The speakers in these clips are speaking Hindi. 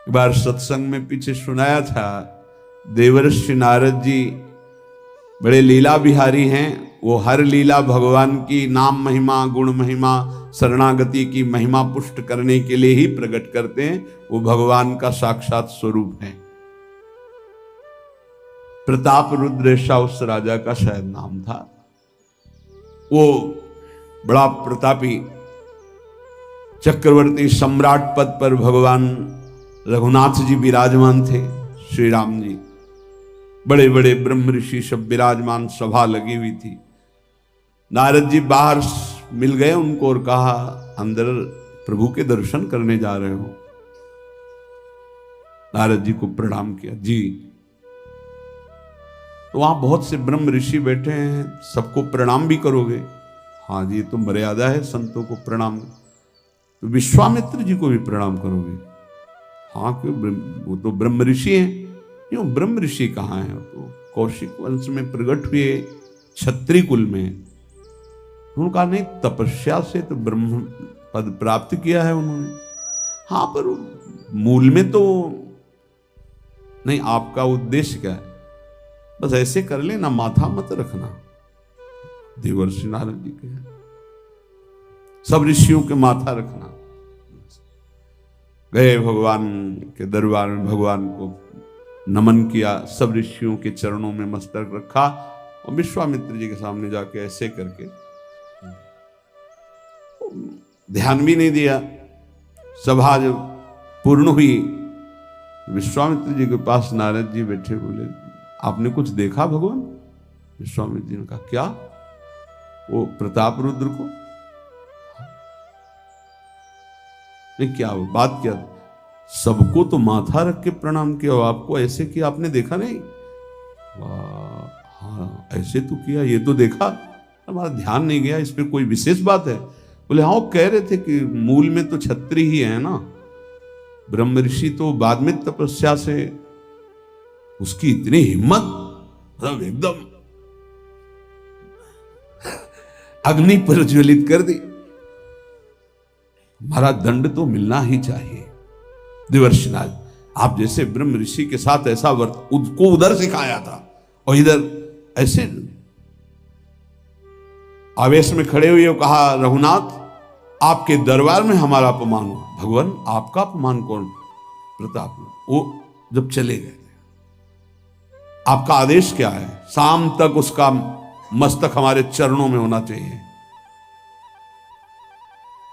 एक बार सत्संग में पीछे सुनाया था, देवर्षि नारद जी बड़े लीला बिहारी हैं। वो हर लीला भगवान की नाम महिमा, गुण महिमा, शरणागति की महिमा पुष्ट करने के लिए ही प्रकट करते हैं। वो भगवान का साक्षात स्वरूप है। प्रताप रुद्र ऐसा उस राजा का शायद नाम था। वो बड़ा प्रतापी चक्रवर्ती सम्राट पद पर भगवान रघुनाथ जी विराजमान थे। श्री राम जी, बड़े बड़े ब्रह्म ऋषि सब विराजमान, सभा लगी हुई थी। नारद जी बाहर मिल गए उनको और कहा, अंदर प्रभु के दर्शन करने जा रहे हो? नारद जी को प्रणाम किया। जी। तो वहां बहुत से ब्रह्म ऋषि बैठे हैं, सबको प्रणाम भी करोगे? हाँ जी, तो मर्यादा है संतों को प्रणाम। तो विश्वामित्र जी को भी प्रणाम करोगे? हाँ, क्यों, वो तो ब्रह्म ऋषि हैं। क्यों, ब्रह्म ऋषि कहाँ हैं? तो कौशिक वंश में प्रकट हुए, क्षत्रिय कुल में। उनका नहीं, तपस्या से तो ब्रह्म पद प्राप्त किया है उन्होंने। हाँ, पर मूल में तो नहीं। आपका उद्देश्य क्या है? बस ऐसे कर लेना, माथा मत रखना। देवर्षि नारद जी के सब ऋषियों के माथा रखना। गए भगवान के दरबार में, भगवान को नमन किया, सब ऋषियों के चरणों में मस्तक रखा और विश्वामित्र जी के सामने जाके ऐसे करके ध्यान भी नहीं दिया। सभा जब पूर्ण हुई, विश्वामित्र जी के पास नारद जी बैठे, बोले, आपने कुछ देखा भगवान? विश्वामित्र जी ने कहा, क्या? वो प्रताप रुद्र को? नहीं, क्या बात क्या? सबको तो माथा रख के प्रणाम किया, आपको ऐसे किया, आपने देखा नहीं? हाँ, ऐसे तो किया, ये तो देखा, हमारा ध्यान नहीं गया, इस पर कोई विशेष बात है? बोले, हाँ, वो कह रहे थे कि मूल में तो क्षत्रिय ही है ना, ब्रह्म ऋषि तो बाद में तपस्या से, उसकी इतनी हिम्मत, मतलब एकदम अग्नि प्रज्वलित कर दी। हमारा दंड तो मिलना ही चाहिए। देवर्षि नारद, आप जैसे ब्रह्म ऋषि के साथ ऐसा वर्त उसको उधर सिखाया था और इधर ऐसे आवेश में खड़े हुए कहा, रघुनाथ, आपके दरबार में हमारा अपमान हो। भगवान, आपका अपमान कौन? प्रताप। वो जब चले गए, आपका आदेश क्या है? शाम तक उसका मस्तक हमारे चरणों में होना चाहिए।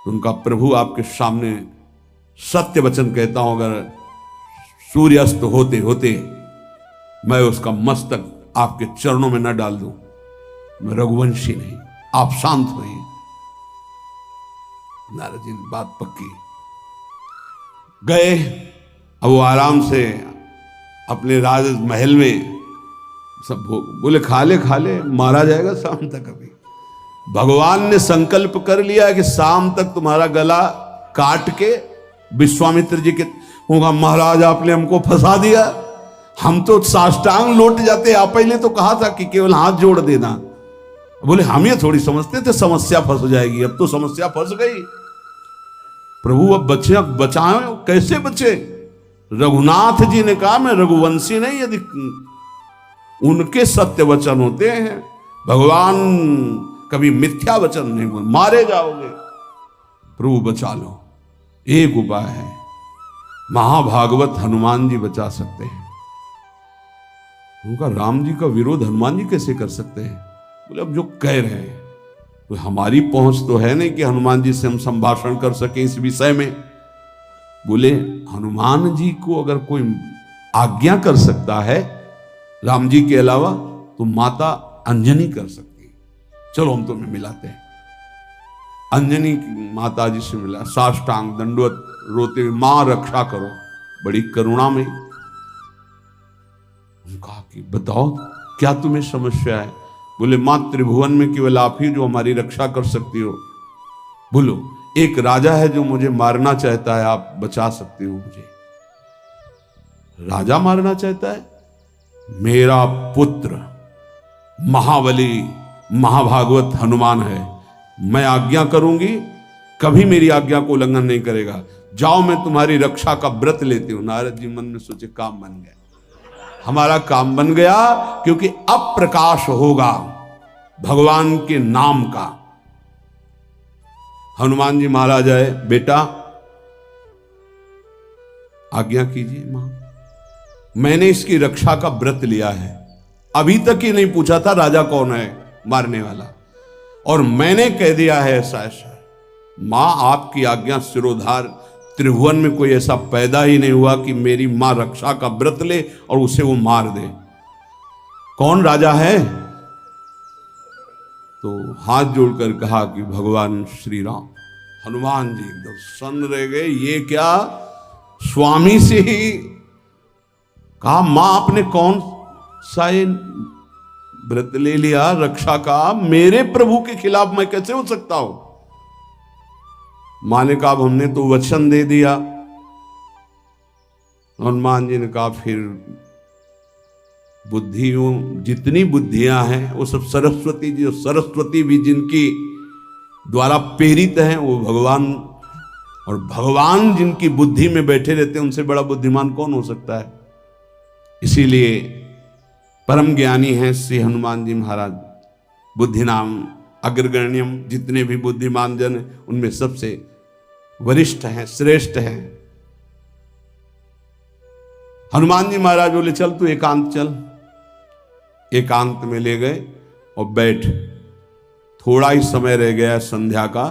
उनका प्रभु आपके सामने सत्य वचन कहता हूं, अगर सूर्यास्त होते होते मैं उसका मस्तक आपके चरणों में न डाल दूं, मैं रघुवंशी नहीं। आप शांत होइए। नारद जी ने बात पक्की। गए, अब वो आराम से अपने राज महल में सब बोले, खा ले, मारा जाएगा शाम तक। अभी भगवान ने संकल्प कर लिया कि शाम तक तुम्हारा गला काट के विश्वामित्र जी के होगा, महाराज आपने हमको फंसा दिया, हम तो साष्टांग लौट जाते। आप पहले तो कहा था कि केवल हाथ जोड़ देना। बोले, हम ये थोड़ी समझते थे समस्या फंस जाएगी, अब तो समस्या फंस गई। प्रभु अब बचे, अब बचाएं, कैसे बचे? रघुनाथ जी ने कहा, मैं रघुवंशी नहीं, यदि उनके सत्य वचन होते हैं, भगवान कभी मिथ्या वचन नहीं बोल, मारे जाओगे। प्रभु बचा लो। एक उपाय है, महाभागवत हनुमान जी बचा सकते हैं। उनका राम जी का विरोध हनुमान जी कैसे कर सकते हैं? बोले, अब जो कह रहे हैं तो हमारी पहुंच तो है नहीं कि हनुमान जी से हम संभाषण कर सके इस विषय में। बोले, हनुमान जी को अगर कोई आज्ञा कर सकता है राम जी के अलावा, तो माता अंजनी कर सकती है। चलो हम तुम्हें मिलाते हैं। अंजनी माता जी से मिला, साष्टांग दंडवत रोते, मां रक्षा करो, बड़ी करुणा में। कहा कि बताओ क्या तुम्हें समस्या है? बोले, मां, त्रिभुवन में केवल आप ही जो हमारी रक्षा कर सकती हो। बोलो, एक राजा है जो मुझे मारना चाहता है, आप बचा सकते हो मुझे? राजा मारना चाहता है? मेरा पुत्र महाबली महाभागवत हनुमान है, मैं आज्ञा करूंगी कभी मेरी आज्ञा को उल्लंघन नहीं करेगा। जाओ, मैं तुम्हारी रक्षा का व्रत लेती हूं। नारद जी मन में सोचे, काम बन गया, हमारा काम बन गया, क्योंकि अब प्रकाश होगा भगवान के नाम का। हनुमान जी महाराज आए, बेटा आज्ञा कीजिए मां, मैंने इसकी रक्षा का व्रत लिया है। अभी तक ही नहीं पूछा था राजा कौन है मारने वाला, और मैंने कह दिया है ऐसा ऐसा। मां आपकी आज्ञा सिरोधार, त्रिभुवन में कोई ऐसा पैदा ही नहीं हुआ कि मेरी मां रक्षा का व्रत ले और उसे वो मार दे। कौन राजा है? तो हाथ जोड़कर कहा कि भगवान श्री राम। हनुमान जी एकदम सन्न रह गए, ये क्या? स्वामी से ही कहा, मां आपने कौन सा व्रत ले लिया रक्षा का? मेरे प्रभु के खिलाफ मैं कैसे हो सकता हूं? मां ने कहा, हमने तो वचन दे दिया। हनुमान जी ने कहा, फिर बुद्धियों जितनी बुद्धियां हैं वो सब सरस्वती जी, सरस्वती भी जिनकी द्वारा प्रेरित हैं वो भगवान, और भगवान जिनकी बुद्धि में बैठे रहते हैं उनसे बड़ा बुद्धिमान कौन हो सकता है? इसीलिए परम ज्ञानी हैं श्री हनुमान जी महाराज। बुद्धि नाम अग्रगण्यम, जितने भी बुद्धिमान जन उनमें सबसे वरिष्ठ हैं, श्रेष्ठ हैं। हनुमान जी महाराज बोले, चल तू एकांत चल। एकांत में ले गए और बैठ, थोड़ा ही समय रह गया संध्या का।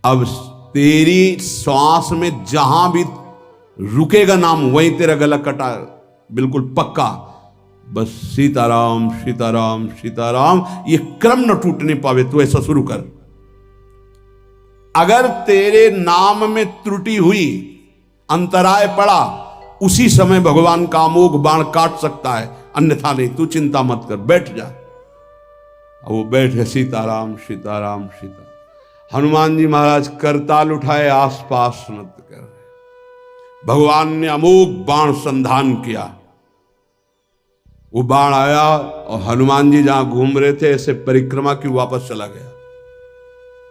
अब तेरी श्वास में जहां भी रुकेगा नाम, वहीं तेरा गला कटा, बिल्कुल पक्का। बस सीताराम सीताराम सीताराम, ये क्रम न टूटने पावे, तो ऐसा शुरू कर। अगर तेरे नाम में त्रुटि हुई, अंतराय पड़ा, उसी समय भगवान का अमोघ बाण काट सकता है, अन्यथा नहीं। तू चिंता मत कर, बैठ जा। वो बैठे, सीताराम सीताराम सीता। हनुमान जी महाराज करताल उठाए, आसपास नत कर। भगवान ने अमोघ बाण संधान किया। वो बाण आया और हनुमान जी जहां घूम रहे थे ऐसे परिक्रमा की, वापस चला गया।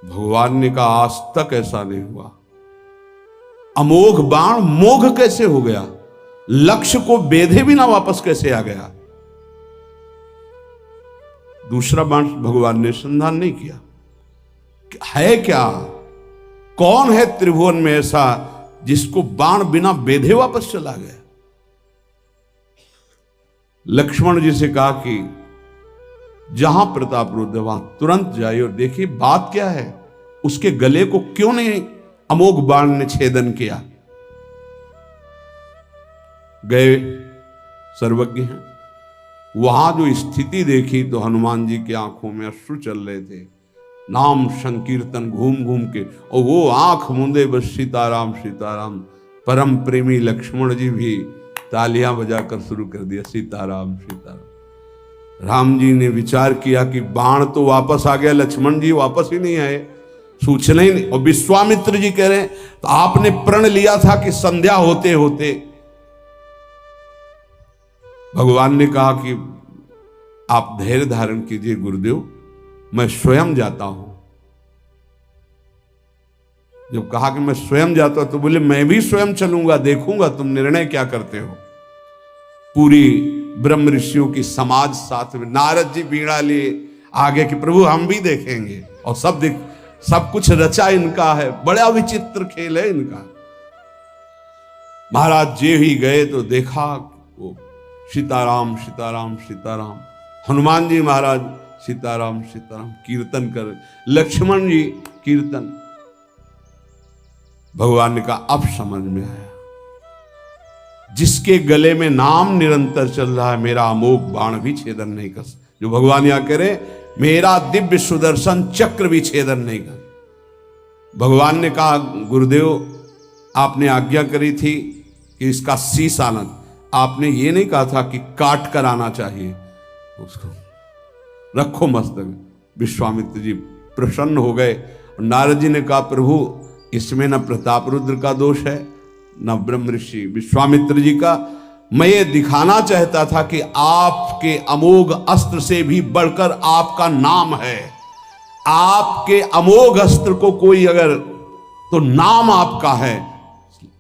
भगवान ने कहा, आज तक ऐसा नहीं हुआ। अमोघ बाण मोघ कैसे हो गया? लक्ष्य को बेधे बिना वापस कैसे आ गया? दूसरा बाण भगवान ने संधान नहीं किया। है क्या? कौन है त्रिभुवन में ऐसा जिसको बाण बिना बेधे वापस चला गया? लक्ष्मण जी से कहा कि जहां प्रताप रुद्र वहां तुरंत जाइए और देखिए बात क्या है, उसके गले को क्यों नहीं अमोघ बाण ने छेदन किया। गए, सर्वज्ञ हैं। वहां जो स्थिति देखी तो हनुमान जी की आंखों में अश्रु चल रहे थे। नाम संकीर्तन घूम घूम के, और वो आंख मूंदे बस सीताराम सीताराम। परम प्रेमी लक्ष्मण जी भी तालियां बजाकर शुरू कर दिया, सीताराम सीताराम। राम जी ने विचार किया कि बाण तो वापस आ गया, लक्ष्मण जी वापस ही नहीं आए, सूचना ही नहीं। और विश्वामित्र जी कह रहे हैं, तो आपने प्रण लिया था कि संध्या होते होते। भगवान ने कहा कि आप धैर्य धारण कीजिए गुरुदेव, मैं स्वयं जाता हूं। जब कहा कि मैं स्वयं जाता हूं तो बोले, मैं भी स्वयं चलूंगा, देखूंगा तुम निर्णय क्या करते हो। पूरी ब्रह्म ऋषियों की समाज साथ में, नारद जी बीड़ा लिए आगे कि प्रभु हम भी देखेंगे, और सब कुछ रचा इनका है, बड़ा विचित्र खेल है इनका। महाराज जी ही गए तो देखा वो सीताराम सीताराम सीताराम। हनुमान जी महाराज सीताराम सीताराम कीर्तन कर, लक्ष्मण जी कीर्तन। भगवान ने कहा, अब समझ में आया, जिसके गले में नाम निरंतर चल रहा है, मेरा अमोघ बाण भी छेदन नहीं कर। जो भगवान यहां कह रहे, मेरा दिव्य सुदर्शन चक्र भी छेदन नहीं कर। भगवान ने कहा, गुरुदेव आपने आज्ञा करी थी कि इसका शीश आना, आपने ये नहीं कहा था कि काट कर आना चाहिए, उसको रखो मस्तक। विश्वामित्र जी प्रसन्न हो गए। नारद जी ने कहा, प्रभु इसमें न प्रताप रुद्र का दोष है न ब्रह्म ऋषि विश्वामित्र जी का। मैं ये दिखाना चाहता था कि आपके अमोघ अस्त्र से भी बढ़कर आपका नाम है। आपके अमोघ अस्त्र को कोई अगर, तो नाम आपका है।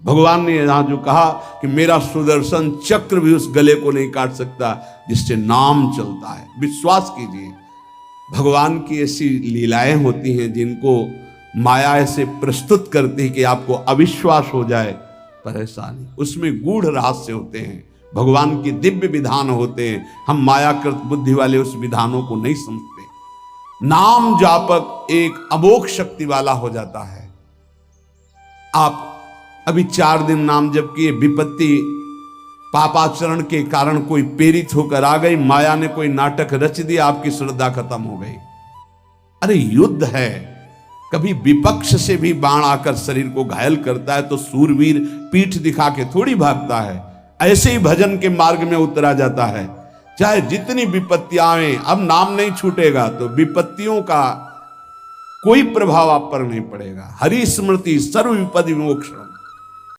भगवान ने यहां जो कहा कि मेरा सुदर्शन चक्र भी उस गले को नहीं काट सकता जिससे नाम चलता है। विश्वास कीजिए, भगवान की ऐसी लीलाएं होती हैं जिनको माया ऐसे प्रस्तुत करती है कि आपको अविश्वास हो जाए, पर ऐसा नहीं। उसमें गूढ़ रहस्य होते हैं, भगवान के दिव्य विधान होते हैं। हम मायाकृत बुद्धि वाले उस विधानों को नहीं समझते। नाम जापक एक अमोघ शक्ति वाला हो जाता है। आप अभी 4 दिन नाम जप किए, विपत्ति पापाचरण के कारण कोई प्रेरित होकर आ गई, माया ने कोई नाटक रच दिया, आपकी श्रद्धा खत्म हो गई। अरे युद्ध है, कभी विपक्ष से भी बाण आकर शरीर को घायल करता है तो सूरवीर पीठ दिखा के थोड़ी भागता है। ऐसे ही भजन के मार्ग में उतरा जाता है, चाहे जितनी विपत्तियां आए, अब नाम नहीं छूटेगा तो विपत्तियों का कोई प्रभाव आप पर नहीं पड़ेगा। हरि स्मृति सर्व विपद विमोक्षण।